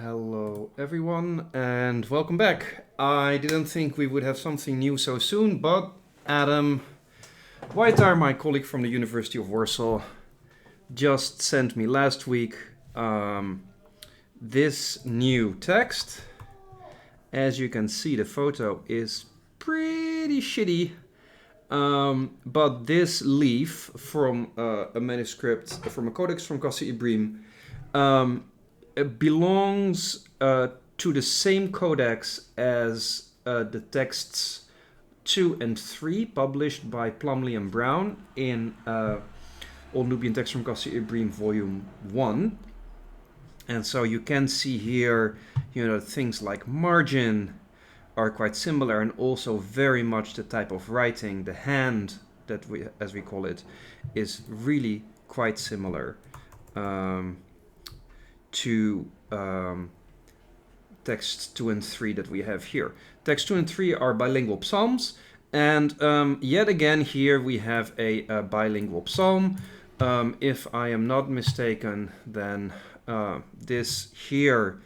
Hello everyone and welcome back. I didn't think we would have something new so soon, but Adam Łajtar, my colleague from the University of Warsaw, just sent me last week this new text. As you can see, the photo is pretty shitty, but this leaf from a manuscript, from a codex from Qasr Ibrim, belongs to the same codex as the texts 2 and 3 published by Plumley and Brown in All Nubian Texts from Qasr Ibrim Volume 1. And so you can see here, things like margin are quite similar, and also very much the type of writing, the hand that we, as we call it, is really quite similar to texts 2 and 3 that we have here. Texts 2 and 3 are bilingual psalms, and yet again here we have a bilingual psalm. If I am not mistaken, then this here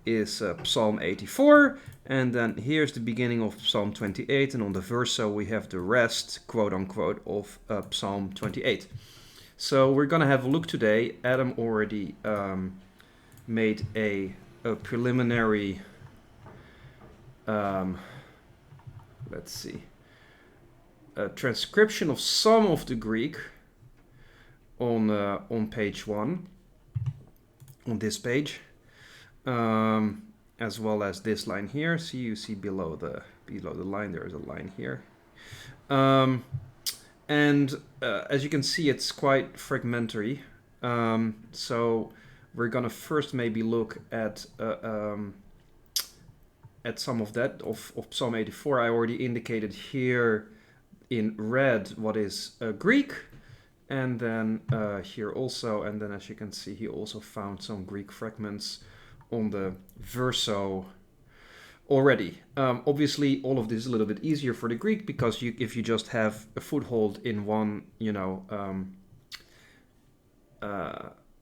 is Psalm 84, and then here's the beginning of Psalm 28, and on the verso we have the rest, quote unquote, of Psalm 28. So we're gonna have a look today. Adam already made a preliminary, let's see, a transcription of some of the Greek on page 1, on this page, as well as this line here. See, you see below the line there is a line here, and as you can see, it's quite fragmentary. So we're gonna first maybe look at some of that of Psalm 84. I already indicated here in red what is Greek, and then here also, and then as you can see, he also found some Greek fragments on the verso already. Obviously, all of this is a little bit easier for the Greek because if you just have a foothold in one,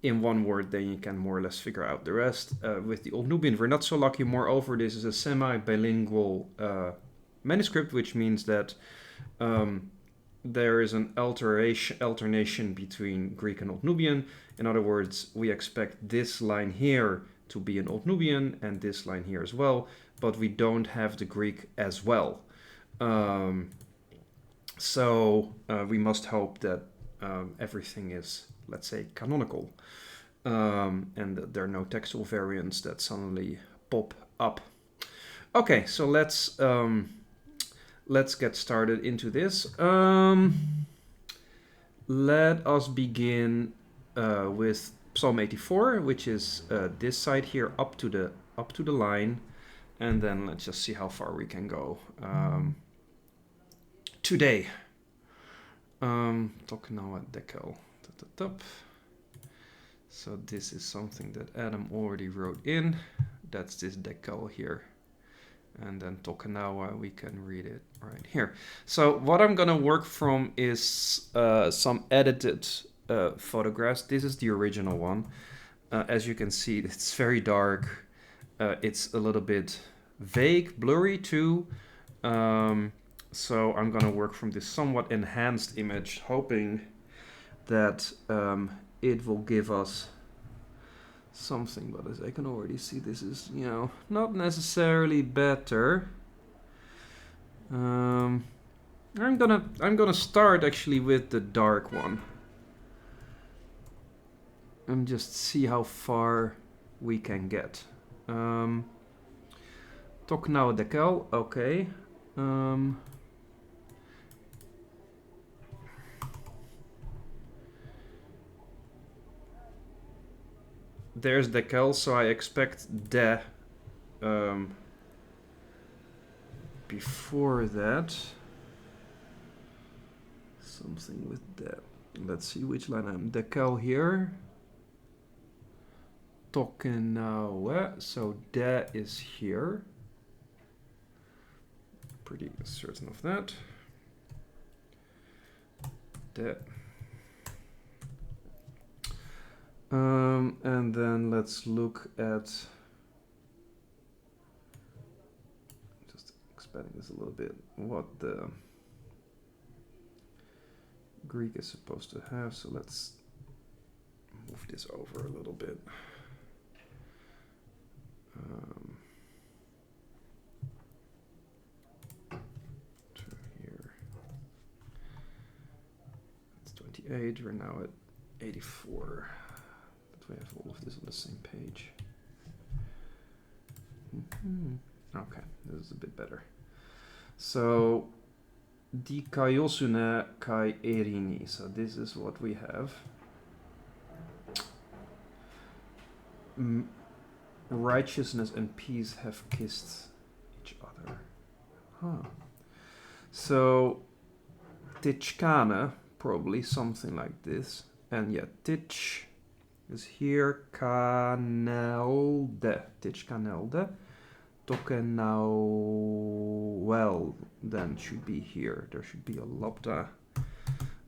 in one word, then you can more or less figure out the rest. With the Old Nubian, we're not so lucky. Moreover, this is a semi-bilingual manuscript, which means that there is an alternation between Greek and Old Nubian. In other words, we expect this line here to be an Old Nubian and this line here as well, but we don't have the Greek as well. So we must hope that everything is, let's say, canonical, and that there are no textual variants that suddenly pop up. Okay, so let's get started into this. Let us begin with Psalm 84, which is this side here up to the line, and then let's just see how far we can go today. Toknawa dekel. So this is something that Adam already wrote in. That's this dekel here. And then Toknawa, we can read it right here. So what I'm gonna work from is some edited photographs. This is the original one. As you can see, it's very dark. It's a little bit vague, blurry too. So I'm gonna work from this somewhat enhanced image, hoping that it will give us something, but as I can already see, this is, not necessarily better. I'm gonna start actually with the dark one and just see how far we can get. Toknawa dekel, okay. There's dekel, so I expect de before that. Something with de. Let's see which line I'm dekel here. Toknawa, so de is here. Pretty certain of that. De. And then let's look at expanding this a little bit, what the Greek is supposed to have. So let's move this over a little bit. To here. It's 28. We're now at 84. But we have all of this on the same page. Okay, this is a bit better. So, di kaiosune kai erini. So this is what we have. Righteousness and peace have kissed each other. Huh. So, tichkane, probably something like this. And yeah, tich is here. Kanelde. Tichkanelde. Tokenauel then should be here. There should be a lambda,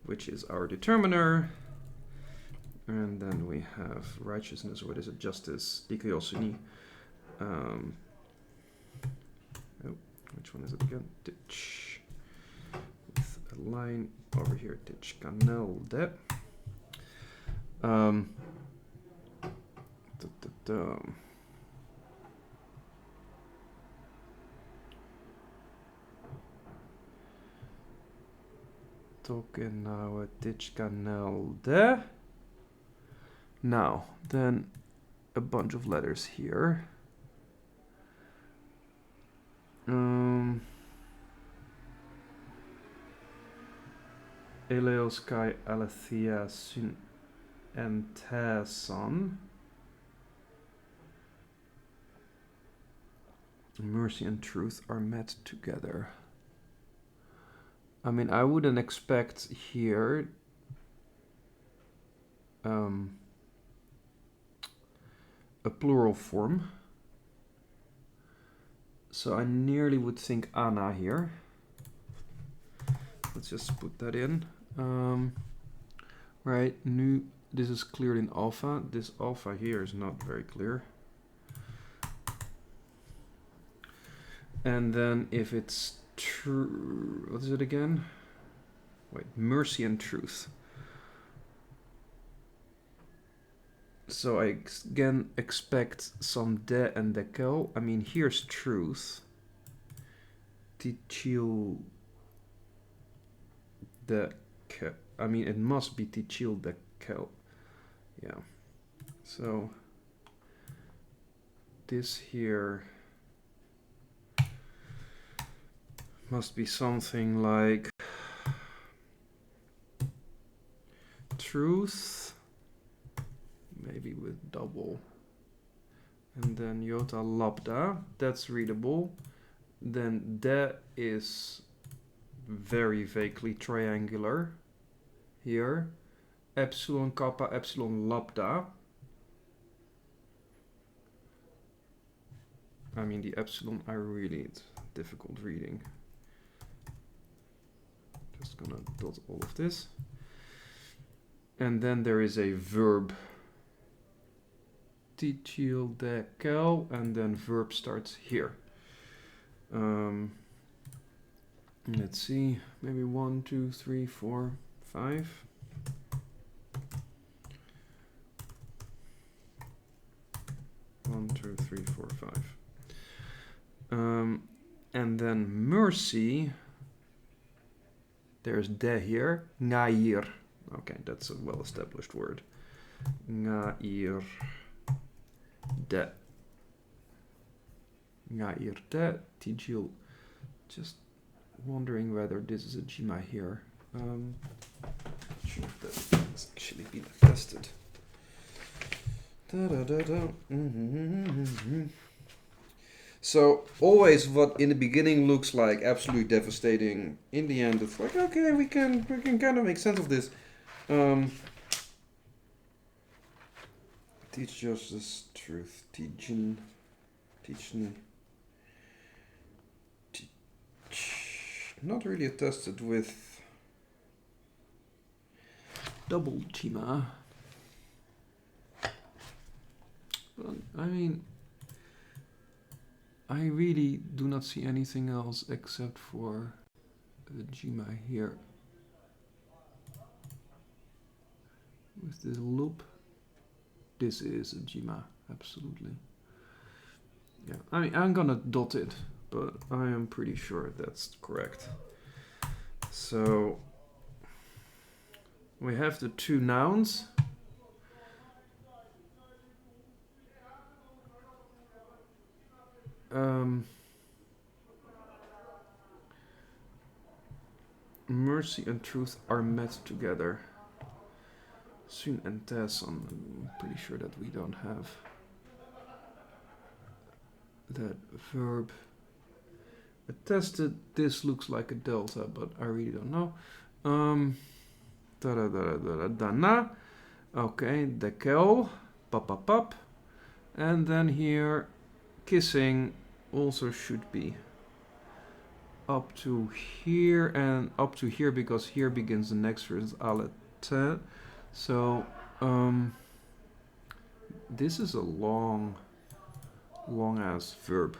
which is our determiner. And then we have righteousness, what is it? Justice, dikaiosuni. Which one is it again? Tich. With a line over here, tichkanelde. Tokenauer tichkanelde. Now, then a bunch of letters here. Eleos kai alethea syn entason. Mercy and truth are met together. I mean, I wouldn't expect here a plural form. So I nearly would think ana here. Let's just put that in. Right, nu, this is cleared in alpha. This alpha here is not very clear. And then if it's true, what is it again? Wait, mercy and truth. So I again expect some de and dekel. I mean, here's truth. Tichil dekel. I mean, it must be tichil dekel. Yeah. So this here must be something like truth, maybe with double, and then iota lambda, that's readable. Then de is very vaguely triangular here. Epsilon kappa epsilon lambda. I mean, the epsilon I really, it's difficult reading. Just gonna dot all of this. And then there is a verb. Tichil dekel, and then verb starts here. Let's see, maybe 1, 2, 3, 4, 5. One, 2, 3, 4, 5. And then mercy. There's de here. Ngair. Okay, that's a well-established word. Ngair de. Ngair de. Tijil. Just wondering whether this is a jima here. Not sure if that has actually been tested. So always what in the beginning looks like absolutely devastating, in the end it's like, okay, we can kind of make sense of this. Teach justice, truth, teaching, not really attested with double chima. But, I mean, I really do not see anything else except for the Jima here. With this loop, this is a Jima, absolutely. Yeah, I mean, I'm gonna dot it, but I am pretty sure that's correct. So we have the two nouns. Mercy and truth are met together. Soon and Tesson, I'm pretty sure that we don't have that verb attested. This looks like a delta, but I really don't know. Dana. Okay, dekel, pap. And then here, kissing also should be up to here and up to here because here begins the next verse, alete. So, this is a long ass verb.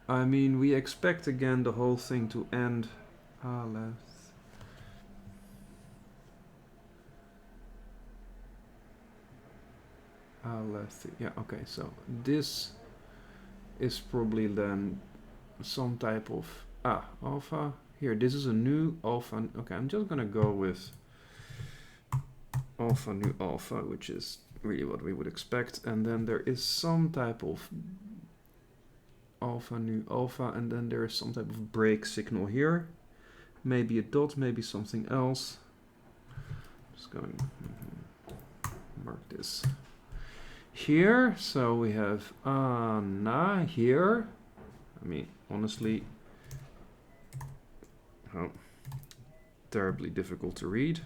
I mean, we expect again the whole thing to end aleth. Yeah, okay, so this is probably then some type of alpha. Here, this is a new alpha. Okay, I'm just gonna go with alpha new alpha, which is really what we would expect. And then there is some type of alpha new alpha, and then there is some type of break signal here. Maybe a dot, maybe something else. Just going mark this here. So we have Anna here. I mean, honestly, terribly difficult to read.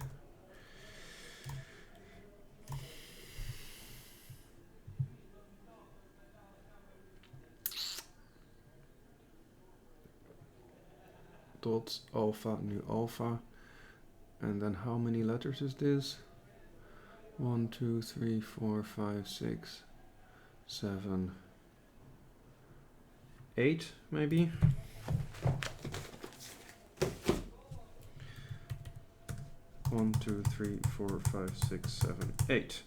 Dot alpha new alpha, and then how many letters is this? 1 2 3 4 5 6 7 8 maybe. One, 2, 3, 4, 5, 6, 7, 8.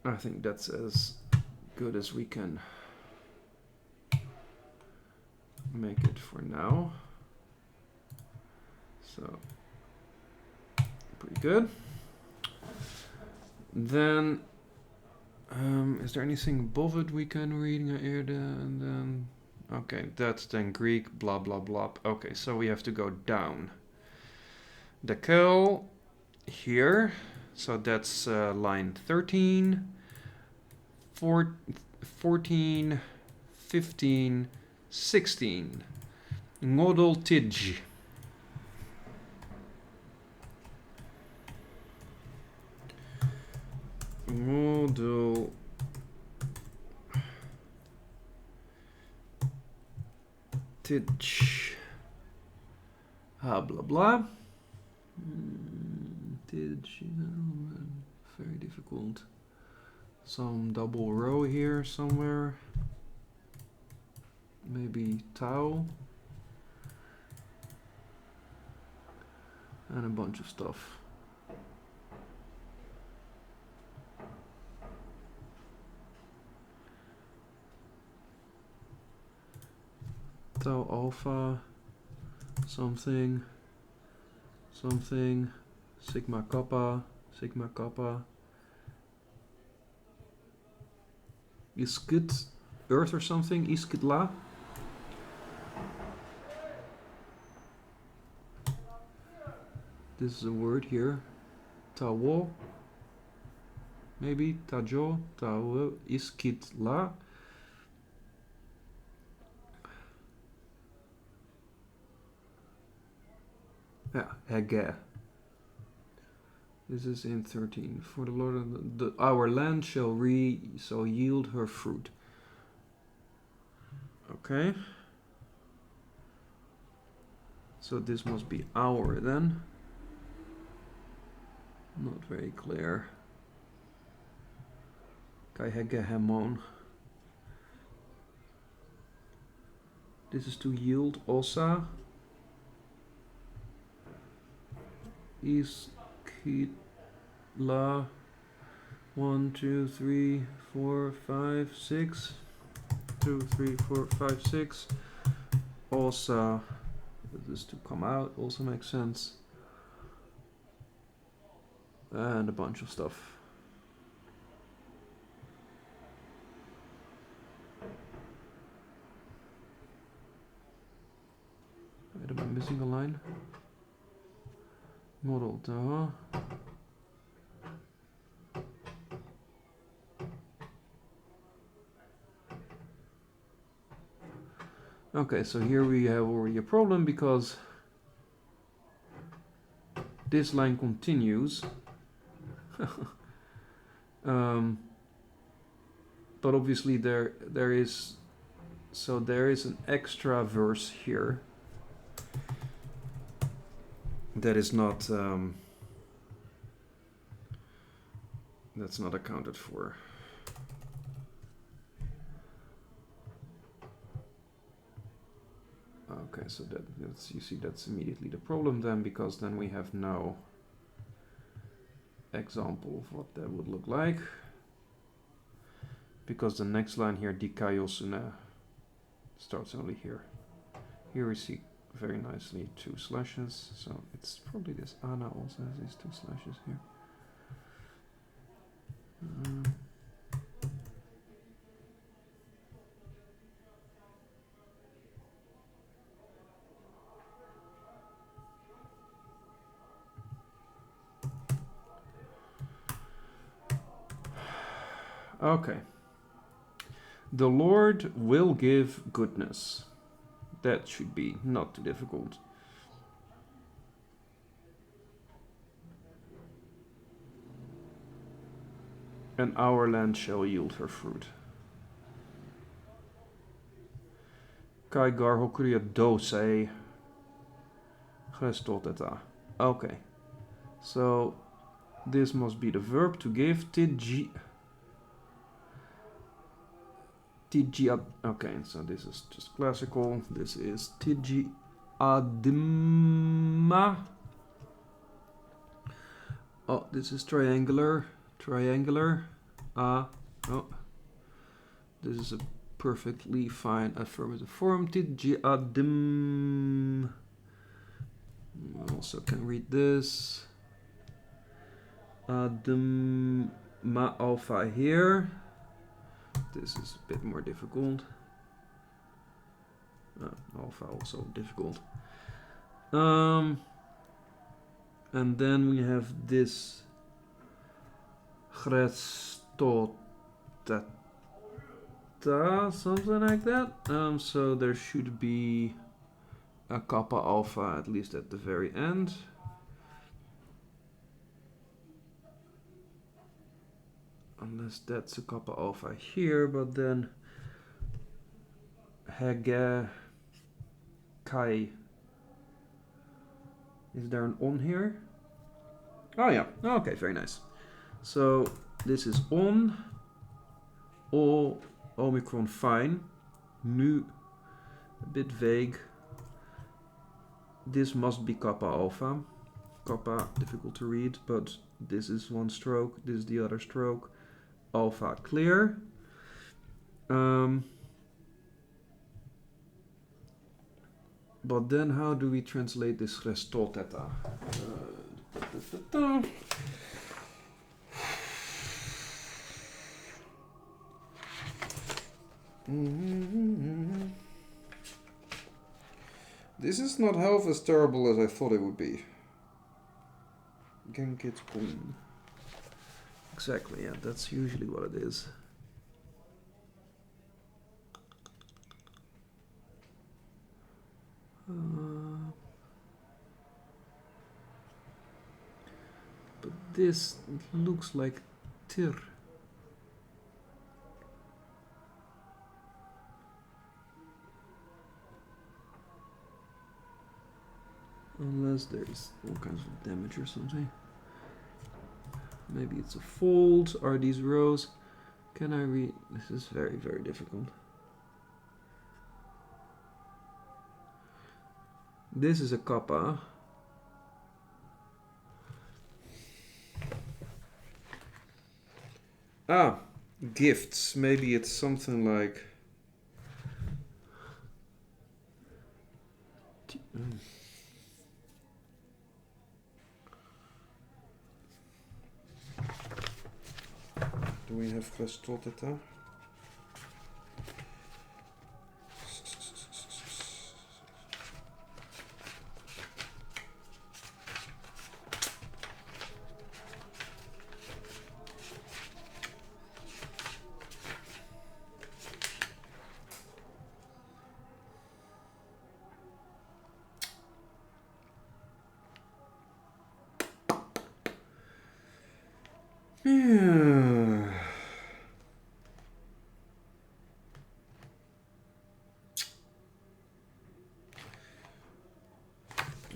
I think that's as good as we can make it for now. So, pretty good. Then, is there anything above it we can read? And then, okay, that's then Greek, blah, blah, blah. Okay, so we have to go down. The curl here, so that's line 13, 14, 15, 16. Model Tidj. Model Tidj. Blah blah. Tidj. Very difficult. Some double row here somewhere. Maybe tau. And a bunch of stuff. Tau alpha, something, sigma kappa, iskit, earth or something, iskit la. This is a word here, tawo, maybe, tajo, tawo, iskit la. Yeah, hege. This is in 13. For the Lord of our land shall yield her fruit. Okay. So this must be our then. Not very clear. Kaihegehamon. This is to yield osa. Iskitla. 1, 2, 3, 4, 5, 6. 2, 3, 4, 5, 6. Osa. This to come out also makes sense. And a bunch of stuff. Wait, am I missing a line? Model duh. Okay, so here we have already a problem because this line continues. But obviously there is an extra verse here that is not that's not accounted for. Okay, so that's you see that's immediately the problem then, because then we have no example of what that would look like. Because the next line here, Dikaiosune, starts only here. Here we see very nicely 2 slashes, so it's probably this Ana also has these 2 slashes here. Okay. The Lord will give goodness. That should be not too difficult. And our land shall yield her fruit. Kai garhokria dose. Gestoteta. Okay. So this must be the verb to give. Tidji. Okay, so this is just classical. This is Tidji adma. Oh, this is triangular. Oh, this is a perfectly fine affirmative form. Tidji adim. Also can read this. Adim ma alpha here. This is a bit more difficult. Alpha also difficult. And then we have this Christotata, something like that. So there should be a kappa alpha at least at the very end. Unless that's a kappa alpha here, but then Hege Kai. Is there an on here? Oh yeah, okay, very nice. So this is on, O, Omicron fine, nu, a bit vague. This must be kappa alpha. Kappa, difficult to read, but this is one stroke, this is the other stroke. Alpha, clear. But then how do we translate this restoteta? This is not half as terrible as I thought it would be. Genkitskun. Exactly, yeah, that's usually what it is. But this looks like tir. Unless there's all kinds of damage or something. Maybe it's a fold. Are these rows? Can I read? This is very, very difficult. This is a kappa. Ah, gifts. Maybe it's something like... Do we have Theta? Yeah.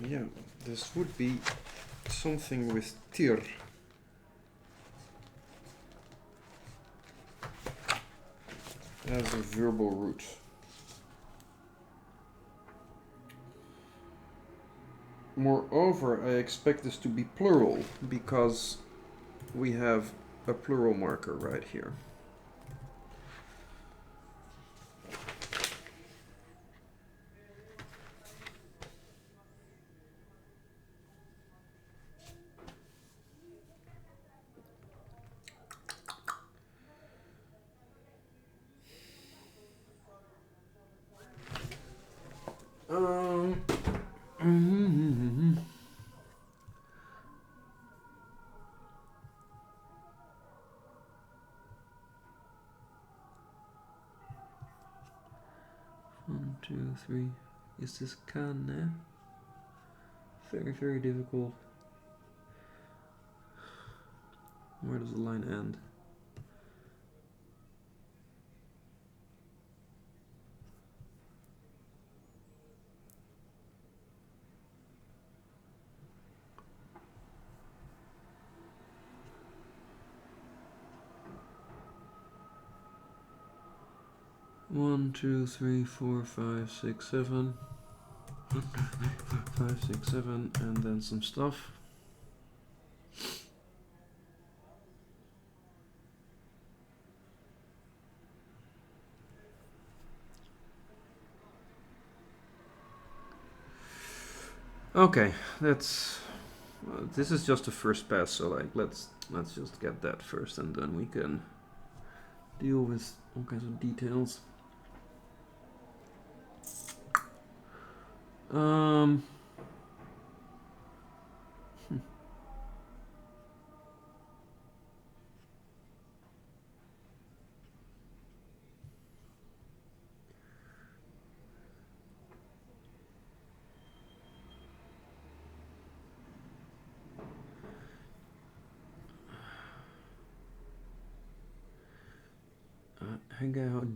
Yeah, this would be something with tir. As a verbal root. Moreover, I expect this to be plural because we have a plural marker right here. One, two, three. Is this can? Very, very difficult. Where does the line end? One, two, three, four, five, six, seven. 5, 6, 7, and then some stuff. Okay, that's this is just the first pass, so like let's just get that first, and then we can deal with all kinds of details.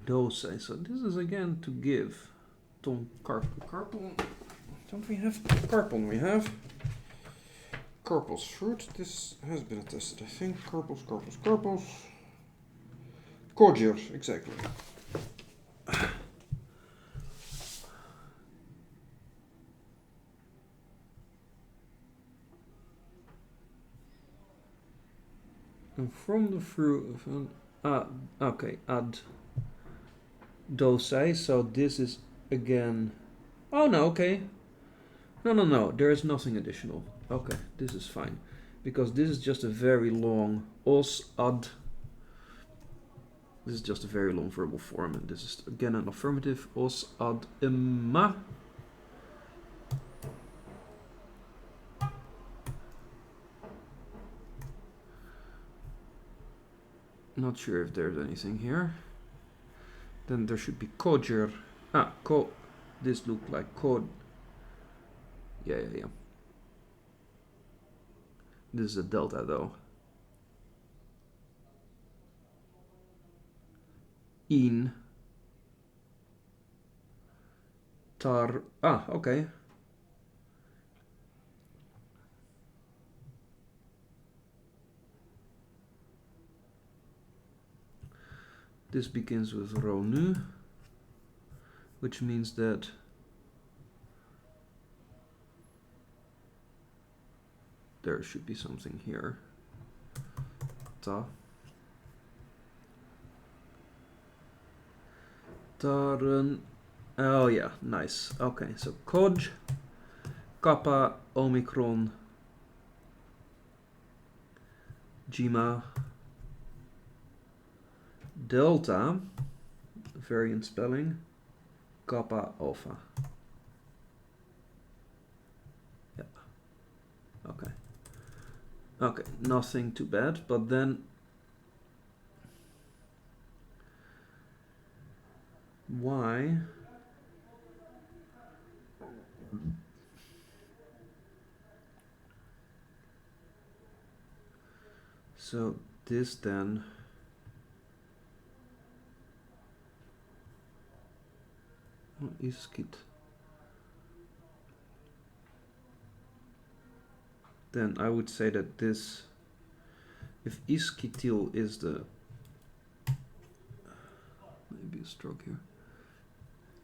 Dose. So this is again to give. Ton carpel. Don't we have carpel? We have carpel's fruit. This has been attested, I think. Carpels. Cordial, exactly. And from the fruit of okay, ad dose. So this is again. Oh no, okay. No. There is nothing additional. Okay, this is fine, because this is just a very long os ad. This is just a very long verbal form, and this is again an affirmative os ad imma. Not sure if there's anything here. Then there should be kojer. This looked like code. Yeah. This is a delta though. In. Tar. Okay. This begins with rho nu, which means that there should be something here. Ta. Taren. Oh yeah, nice. Okay, so coj, kappa, omicron, Gma, delta, variant spelling, kappa, alpha. Yeah. Okay. Okay, nothing too bad, but then why? So this then is kit. Then I would say that this, if isketil is the, maybe a stroke here,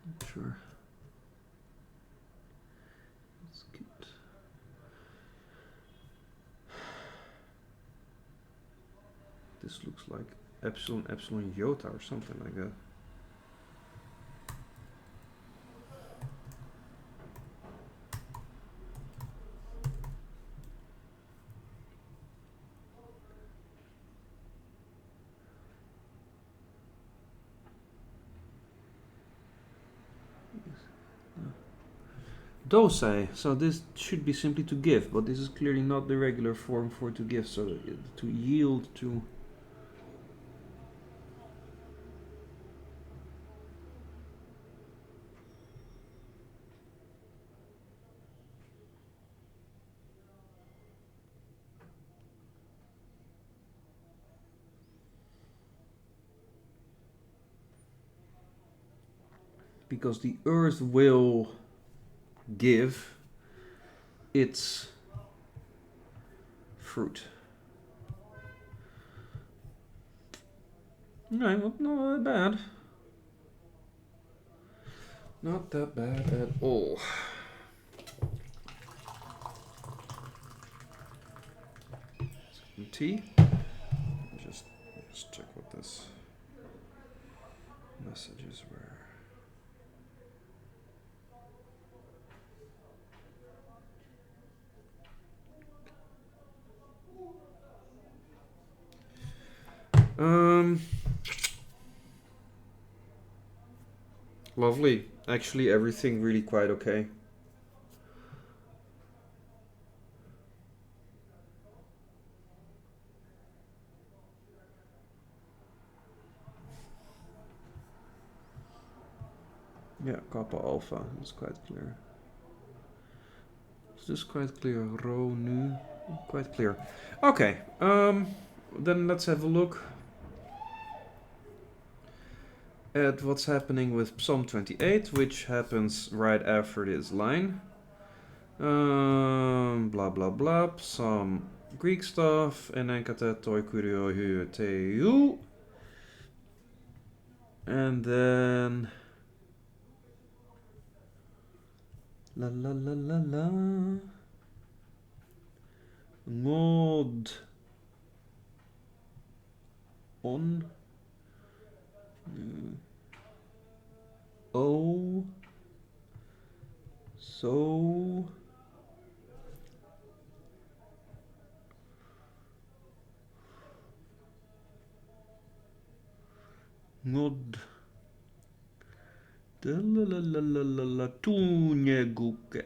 not sure. Iskit. This looks like epsilon epsilon iota or something like that. Dosai, so this should be simply to give, but this is clearly not the regular form for to give, so to yield to. Because the earth will give its fruit. No, not that bad. Not that bad at all. T. Just check what this messages were. Lovely. Actually, everything really quite okay. Yeah, kappa alpha is quite clear. Is this quite clear? Rho nu, quite clear. Okay. Then let's have a look at what's happening with Psalm 28, which happens right after this line. Blah blah blah. Some Greek stuff. Enenkate toi kurio hu teu. And then la la la la la. Ngod on. Oh. So. Ngod.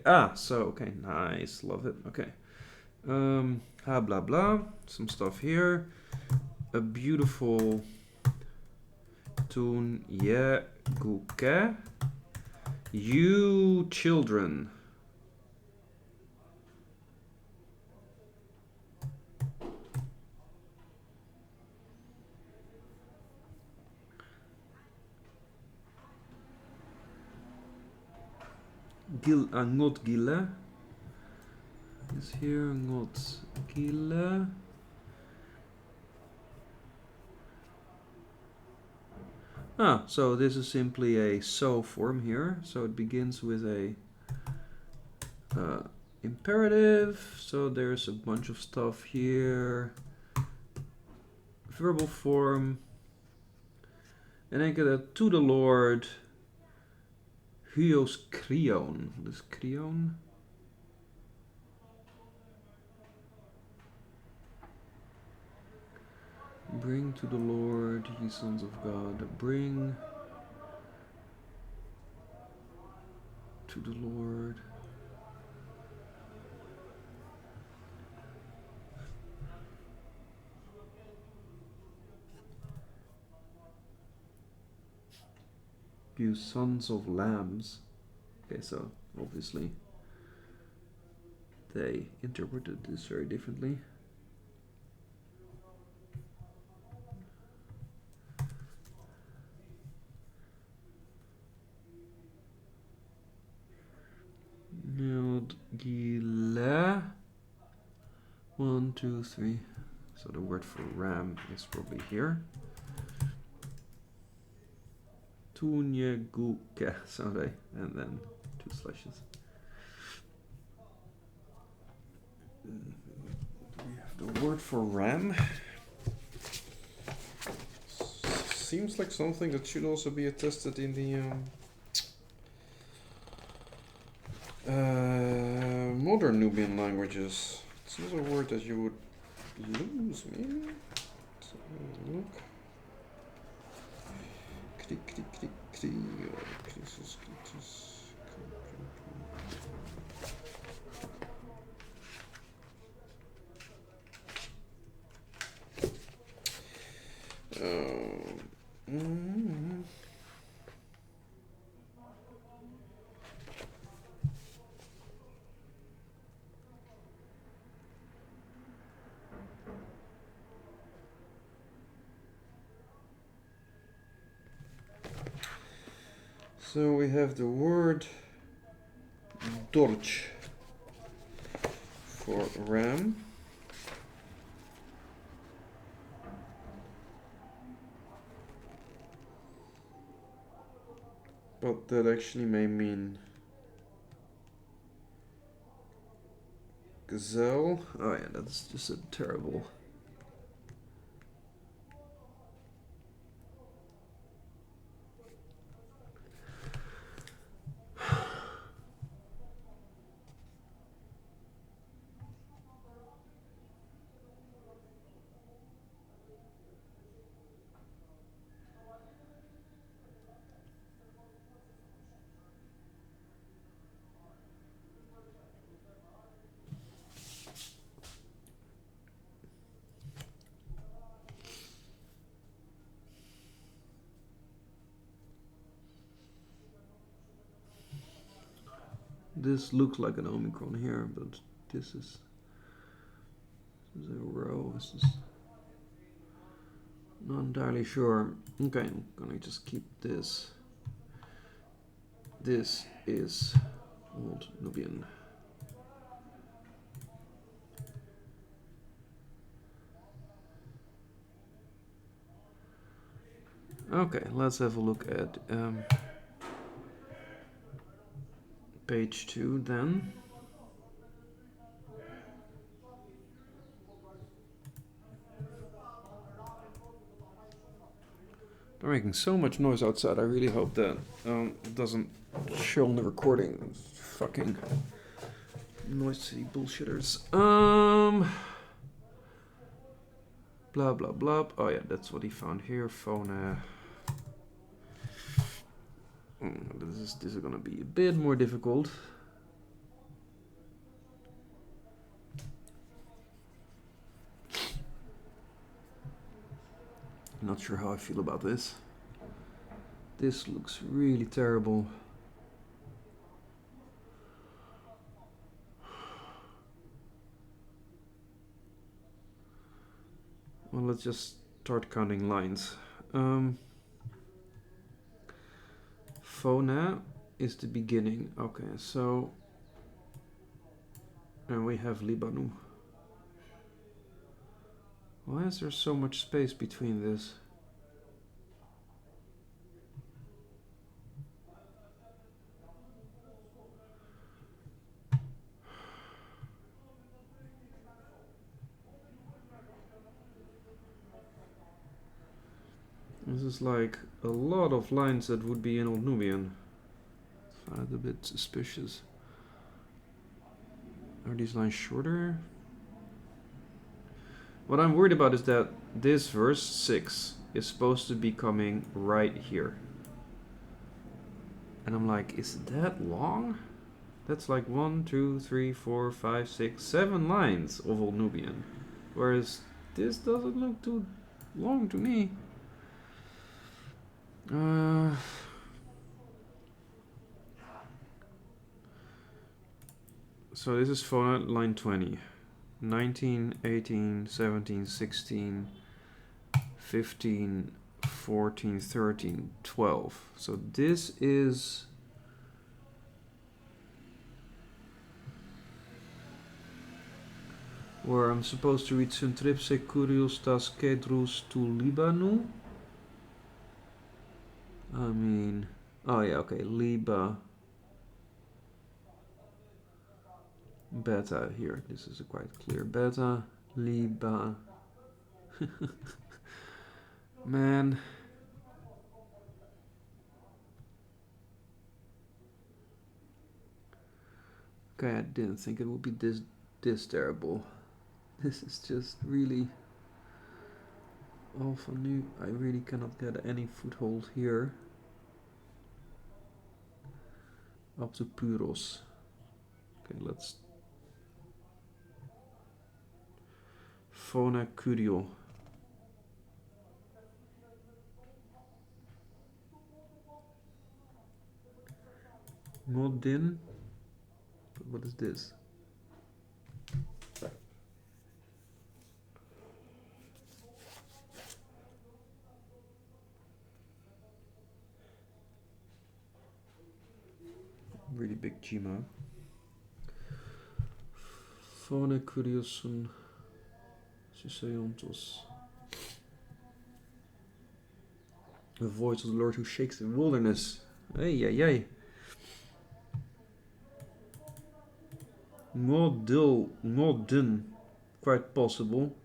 Ah, so okay, nice, love it. Okay. Blah blah. Some stuff here. A beautiful tune guke. You children. Not gille is here, not gille. So this is simply a so form here. So it begins with a imperative. So there's a bunch of stuff here. Verbal form. And I get a to the Lord. Huios krion. What is krion? Bring to the Lord, ye sons of God. Bring to the Lord. You sons of lambs. Okay, so obviously they interpreted this very differently. Gila. 1, 2, 3. So the word for ram is probably here. Tunyeguke, sorry, and then 2 slashes. We have the word for ram. Seems like something that should also be attested in the modern Nubian languages. This is a word that you would lose, maybe? Let's have a look. So we have the word dorch for ram. But that actually may mean gazelle. Oh yeah, that's just a terrible. This looks like an omicron here, but this is a row. This is not entirely sure. Okay, I'm gonna just keep this. This is Old Nubian. Okay, let's have a look at page 2 then. They're making so much noise outside. I really hope that doesn't show on the recording. Fucking noisy bullshitters. Blah blah blah. Oh yeah, that's what he found here. Phone. This is gonna be a bit more difficult. Not sure how I feel about this. This looks really terrible. Well, let's just start counting lines. Phone is the beginning. Okay, so and we have Libanu. Why is there so much space between this? is like a lot of lines that would be in Old Nubian. I find it a bit suspicious. Are these lines shorter? What I'm worried about is that this verse 6 is supposed to be coming right here. And I'm like, is that long? That's like 1, 2, 3, 4, 5, 6, 7 lines of Old Nubian. Whereas this doesn't look too long to me. So this is phonate line 20. 19, 18, 17, 16, 15, 14, 13, 12. So this is... where I'm supposed to read Centripse Curios tas Kedrus tu Libanu. I mean... oh yeah, okay, Liba... beta here. This is a quite clear beta. Liba... man... okay, I didn't think it would be this terrible. This is just really awful new. I really cannot get any foothold here. Up to Puros. Okay, let's... Phona Curio. Modin. But what is this? Really big Gma. Phona Curiosun Siseontos. The voice of the Lord who shakes the wilderness. Hey, hey, hey. Modin. Quite possible.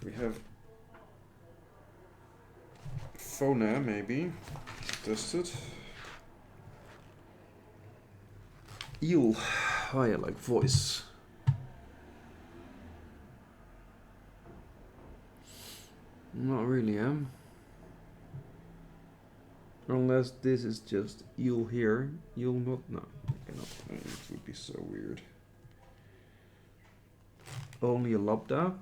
We have Phona, maybe. Test it. Eel. Oh yeah, like voice. Not really, unless this is just eel here. Eel not. No, I cannot. It would be so weird. Only a lambda.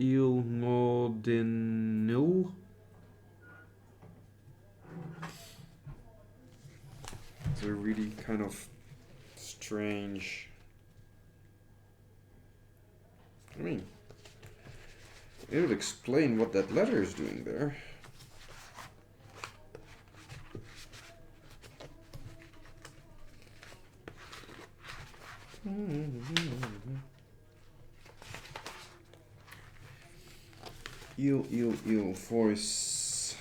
Eel modinil. It's a really kind of strange. I mean, it would explain what that letter is doing there. Eel, voice.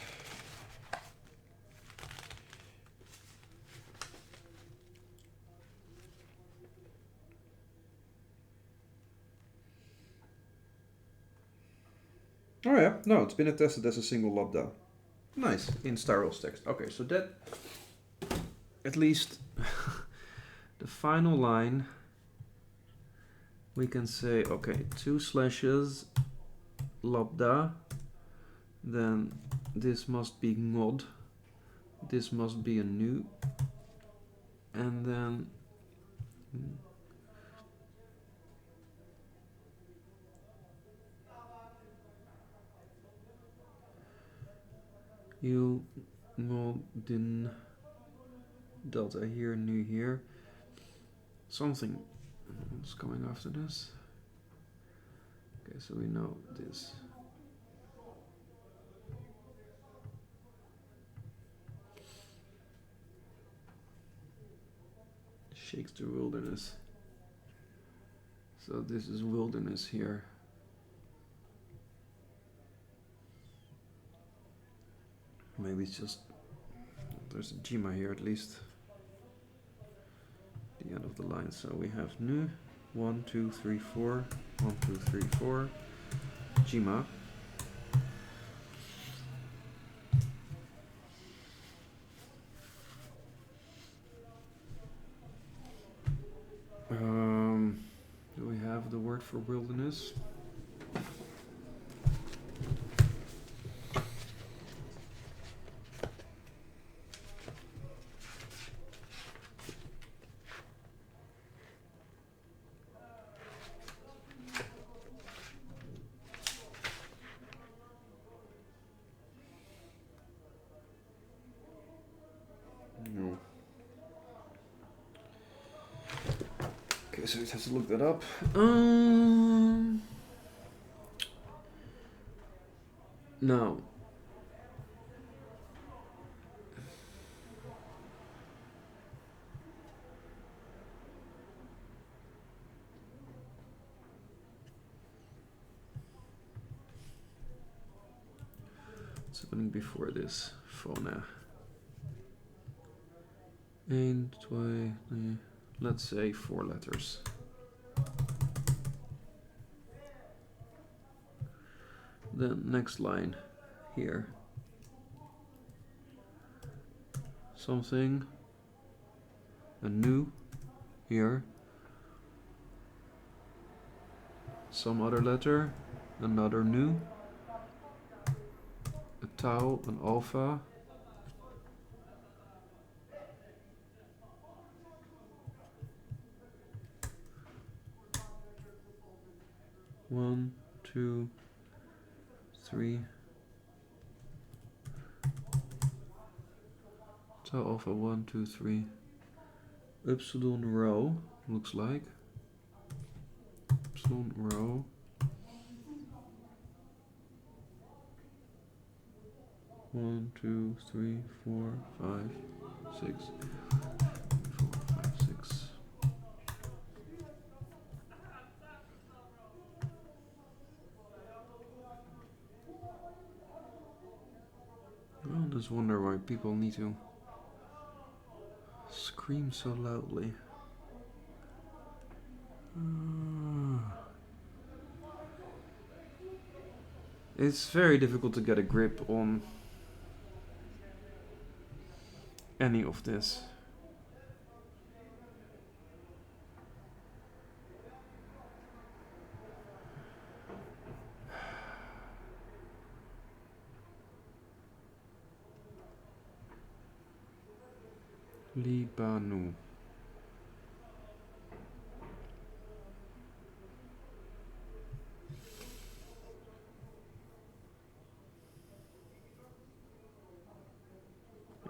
Oh yeah, no, it's been attested as a single lambda. Nice, in Styrol's text. Okay, so that, at least, the final line, we can say, okay, 2 slashes, lambda, then this must be ngod, this must be a nu, and then you ngodin delta here, nu here. Something is coming after this. Okay, so we know this. Shakes the wilderness. So this is wilderness here. Maybe it's just, there's a Gma here at least. The end of the line. So we have nu, 1, 2, 3, 4, 1, 2, 3, 4, Gma. Do we have the word for wilderness? No. Okay, so it has to look that up. No. What's happening before this? Fauna. 1, 2, 3, let's say 4 letters. Then next line here. Something. A new here. Some other letter. Another new. A tau, an alpha. One, two, three. Tau alpha 1, 2, 3. Epsilon rho looks like. Epsilon rho. One, two, three, 4, 5, 6. 4, 5, 6. I just wonder why people need to scream so loudly. It's very difficult to get a grip on any of this. Libanu.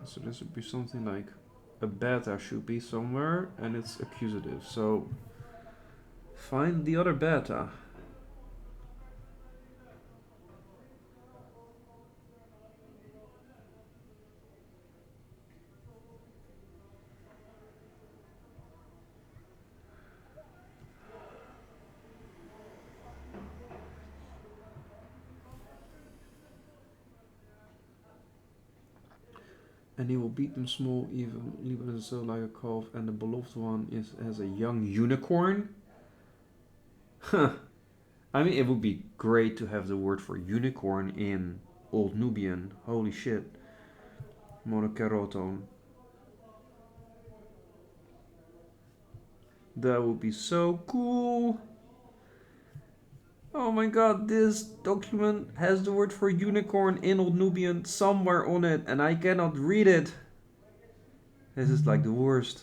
So this would be something like a beta should be somewhere and it's accusative. So find the other beta. And he will beat them small, even leave so like a calf, and the beloved one is as a young unicorn. Huh. I mean, it would be great to have the word for unicorn in Old Nubian. Holy shit. Monokeroton. That would be so cool. Oh my god, this document has the word for unicorn in Old Nubian somewhere on it, and I cannot read it. This is like the worst.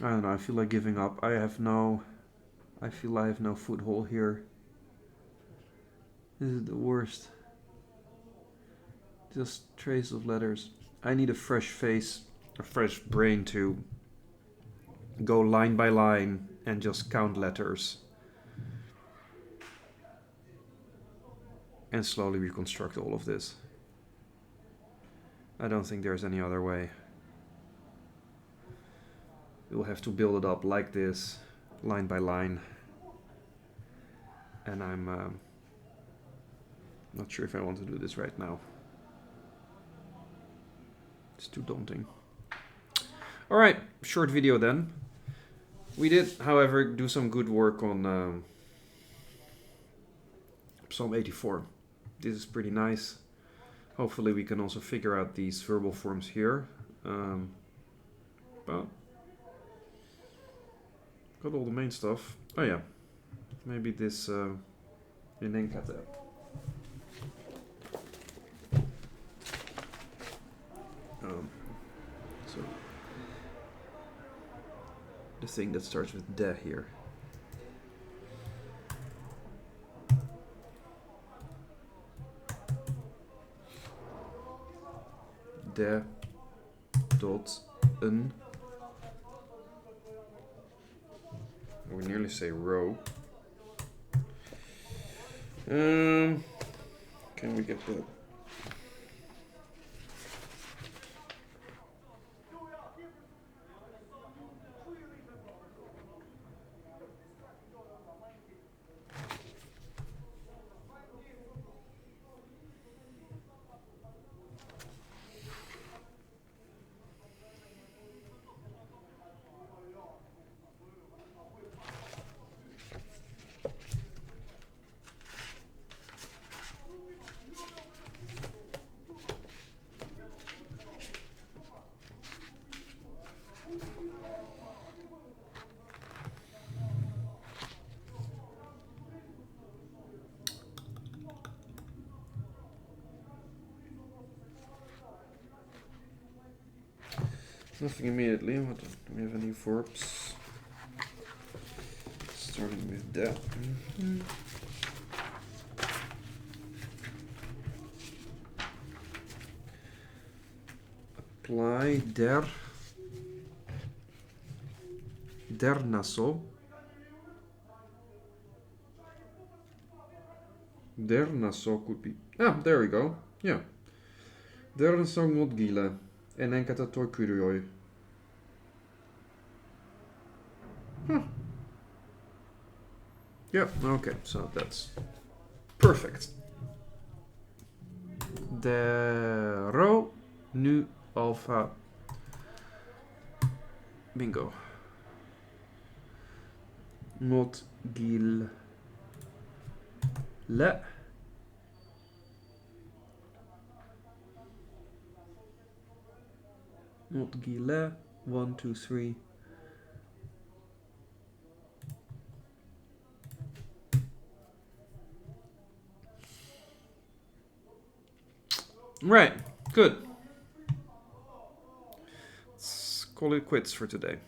I don't know, I feel like giving up. I feel I have no foothold here. This is the worst. Just trace of letters. I need a fresh face, a fresh brain to go line by line and just count letters. And slowly reconstruct all of this. I don't think there's any other way. We'll have to build it up like this, line by line. And I'm not sure if I want to do this right now. It's too daunting. Alright, short video then. We did, however, do some good work on Psalm 84. This is pretty nice. Hopefully we can also figure out these verbal forms here. But got all the main stuff. Oh yeah, maybe this in enkate. So the thing that starts with de here. De dot een. We nearly say row. Can we get that? Nothing immediately. What do we have any verbs? Starting with that. Apply der naso. Der naso could be. Ah, there we go. Yeah. Der naso not gile. En enkata toi kurioi. Huh. Yeah, okay, so that's perfect. Dero nu alpha. Bingo. Not gil le. Not gile. 1, 2, 3. Right, good. Let's call it quits for today.